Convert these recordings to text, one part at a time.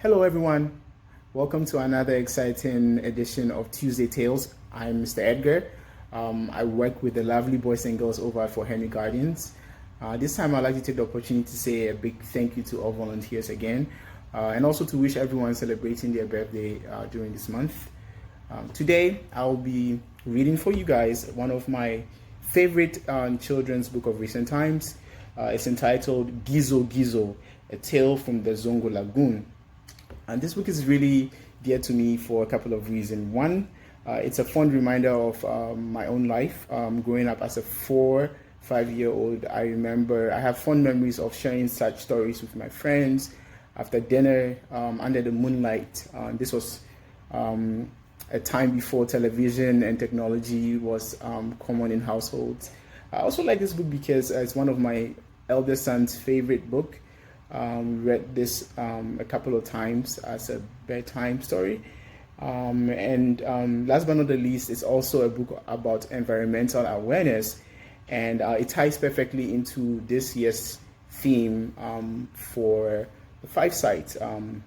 Hello everyone, welcome to another exciting edition of Tuesday Tales. I'm Mr. Edgar. I work with the lovely boys and girls over for Henry Guardians. This time I'd like to take the opportunity to say a big thank you to all volunteers again, and also to wish everyone celebrating their birthday during this month. Today I'll be reading for you guys one of my favorite children's book of recent times. It's entitled Gizo, a tale from the Zongo Lagoon. And this book is really dear to me for a couple of reasons. One, it's a fond reminder of my own life. Growing up as a 5-year-old, I remember I have fond memories of sharing such stories with my friends after dinner under the moonlight. This was a time before television and technology was common in households. I also like this book because it's one of my eldest son's favorite book. Read this a couple of times as a bedtime story. And last but not the least, it's also a book about environmental awareness, and it ties perfectly into this year's theme for the 5 sites,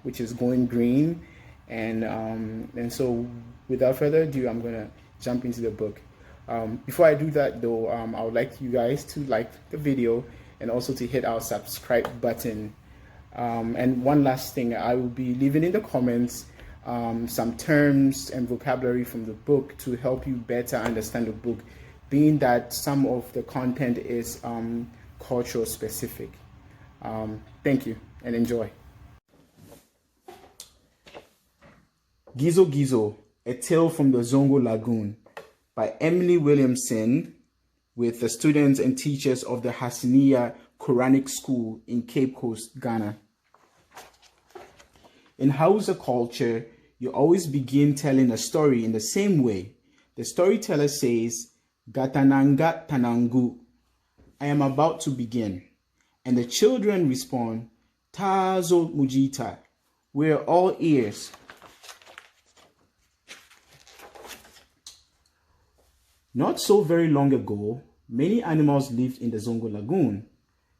which is going green. And so without further ado, I'm gonna jump into the book. Before I do that though, I would like you guys to like the video and also to hit our subscribe button. And one last thing, I will be leaving in the comments some terms and vocabulary from the book to help you better understand the book, being that some of the content is cultural specific. Thank you and enjoy. Gizo, a tale from the Zongo Lagoon by Emily Williamson, with the students and teachers of the Hassaniya Quranic School in Cape Coast, Ghana. In Hausa culture, you always begin telling a story in the same way. The storyteller says, Gatananga Tanangu, I am about to begin. And the children respond, Tazo Mujita, we're all ears. Not so very long ago, many animals lived in the Zongo Lagoon.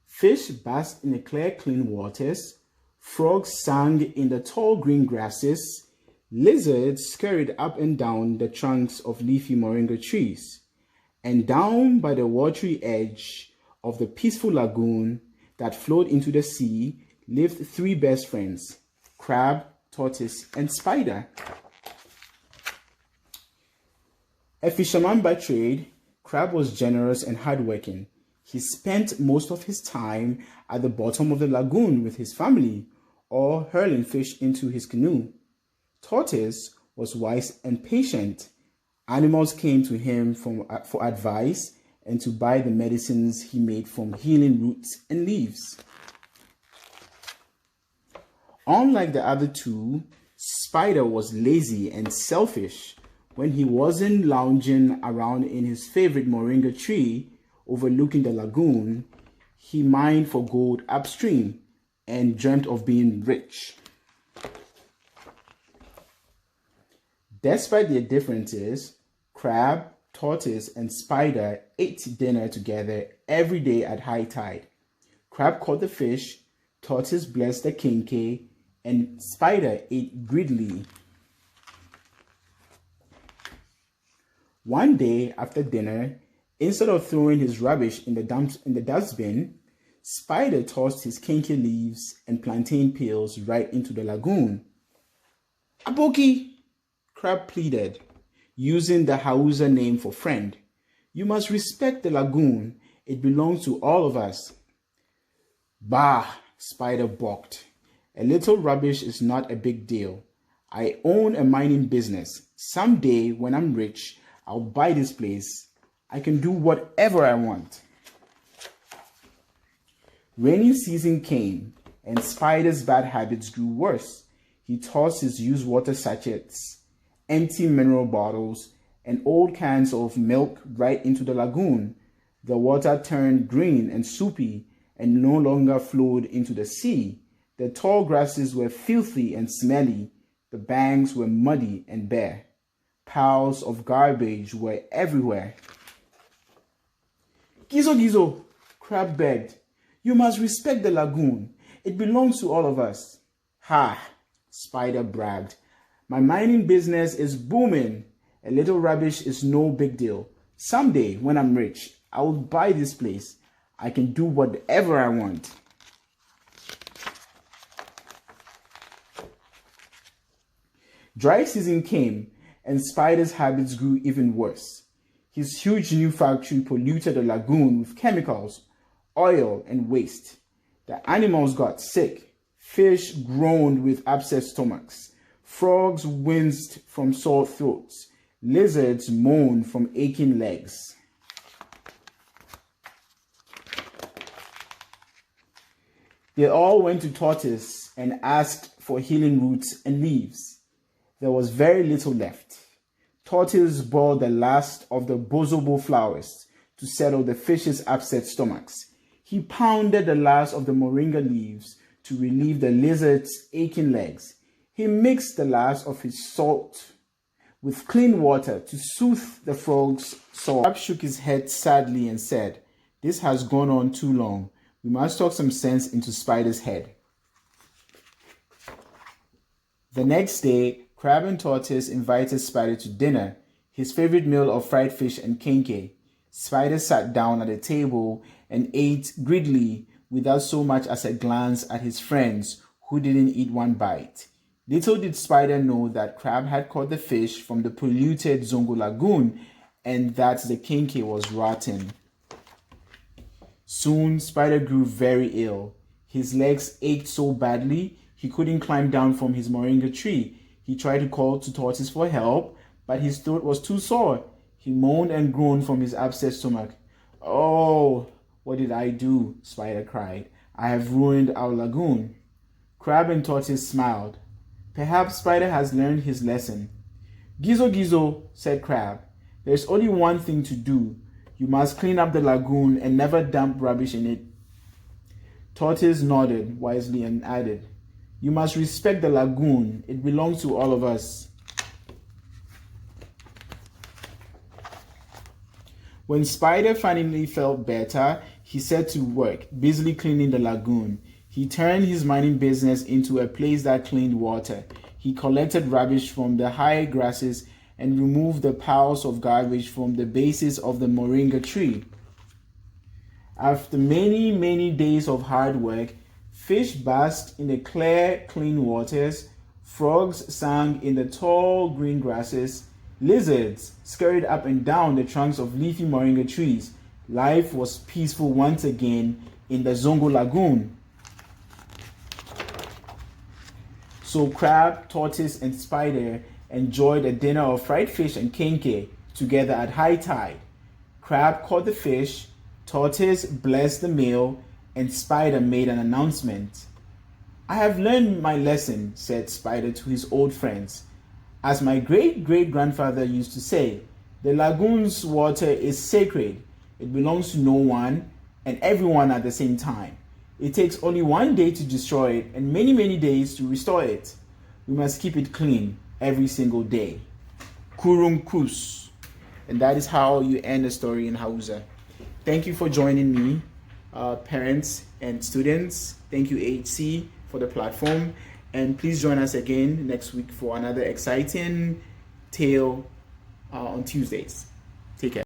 Fish basked in the clear, clean waters. Frogs sang in the tall green grasses. Lizards scurried up and down the trunks of leafy moringa trees. And down by the watery edge of the peaceful lagoon that flowed into the sea lived 3 best friends, crab, tortoise, and spider. A fisherman by trade, Crab was generous and hardworking. He spent most of his time at the bottom of the lagoon with his family, or hurling fish into his canoe. Tortoise was wise and patient. Animals came to him for advice and to buy the medicines he made from healing roots and leaves. Unlike the other 2, Spider was lazy and selfish. When he wasn't lounging around in his favorite moringa tree overlooking the lagoon, he mined for gold upstream and dreamt of being rich. Despite their differences, Crab, Tortoise, and Spider ate dinner together every day at high tide. Crab caught the fish, Tortoise blessed the kinky, and Spider ate greedily. One day after dinner, instead of throwing his rubbish in the dustbin, Spider tossed his kinky leaves and plantain peels right into the lagoon. Aboki, Crab pleaded, using the Hausa name for friend. You must respect the lagoon. It belongs to all of us. Bah, Spider balked. A little rubbish is not a big deal. I own a mining business. Someday, when I'm rich, I'll buy this place. I can do whatever I want. Rainy season came, and Spider's bad habits grew worse. He tossed his used water sachets, empty mineral bottles, and old cans of milk right into the lagoon. The water turned green and soupy and no longer flowed into the sea. The tall grasses were filthy and smelly. The banks were muddy and bare. Piles of garbage were everywhere. Gizo, Crab begged. You must respect the lagoon. It belongs to all of us. Ha! Spider bragged. "My mining business is booming. A little rubbish is no big deal. Someday, when I'm rich, I will buy this place. I can do whatever I want." Dry season came, and Spider's habits grew even worse. His huge new factory polluted the lagoon with chemicals, oil, and waste. The animals got sick. Fish groaned with upset stomachs. Frogs winced from sore throats. Lizards moaned from aching legs. They all went to Tortoise and asked for healing roots and leaves. There was very little left. Tortoise boiled the last of the bozobo flowers to settle the fish's upset stomachs. He pounded the last of the moringa leaves to relieve the lizard's aching legs. He mixed the last of his salt with clean water to soothe the frog's sore. Crab shook his head sadly and said, "This has gone on too long. We must talk some sense into Spider's head." The next day, Crab and Tortoise invited Spider to dinner, his favorite meal of fried fish and kenkey. Spider sat down at the table and ate greedily without so much as a glance at his friends who didn't eat one bite. Little did Spider know that Crab had caught the fish from the polluted Zongo Lagoon and that the kenkey was rotten. Soon, Spider grew very ill. His legs ached so badly he couldn't climb down from his moringa tree. He tried to call to Tortoise for help, but his throat was too sore. He moaned and groaned from his upset stomach. "Oh, what did I do?" Spider cried. "I have ruined our lagoon." Crab and Tortoise smiled. Perhaps Spider has learned his lesson. "Gizo, Gizo," said Crab, "there's only one thing to do. You must clean up the lagoon and never dump rubbish in it." Tortoise nodded wisely and added, "You must respect the lagoon. It belongs to all of us." When Spider finally felt better, he set to work, busily cleaning the lagoon. He turned his mining business into a place that cleaned water. He collected rubbish from the high grasses and removed the piles of garbage from the bases of the moringa tree. After many, many days of hard work, fish basked in the clear, clean waters, frogs sang in the tall green grasses, lizards scurried up and down the trunks of leafy moringa trees. Life was peaceful once again in the Zongo Lagoon. So Crab, Tortoise, and Spider enjoyed a dinner of fried fish and kenkey together at high tide. Crab caught the fish, Tortoise blessed the meal, and Spider made an announcement. "I have learned my lesson," said Spider to his old friends. "As my great-great-grandfather used to say, the lagoon's water is sacred. It belongs to no one and everyone at the same time. It takes only one day to destroy it and many, many days to restore it. We must keep it clean every single day." Kurung kus. And that is how you end a story in Hausa. Thank you for joining me, parents and students. Thank you, HC, for the platform. And please join us again next week for another exciting tale on Tuesdays. Take care.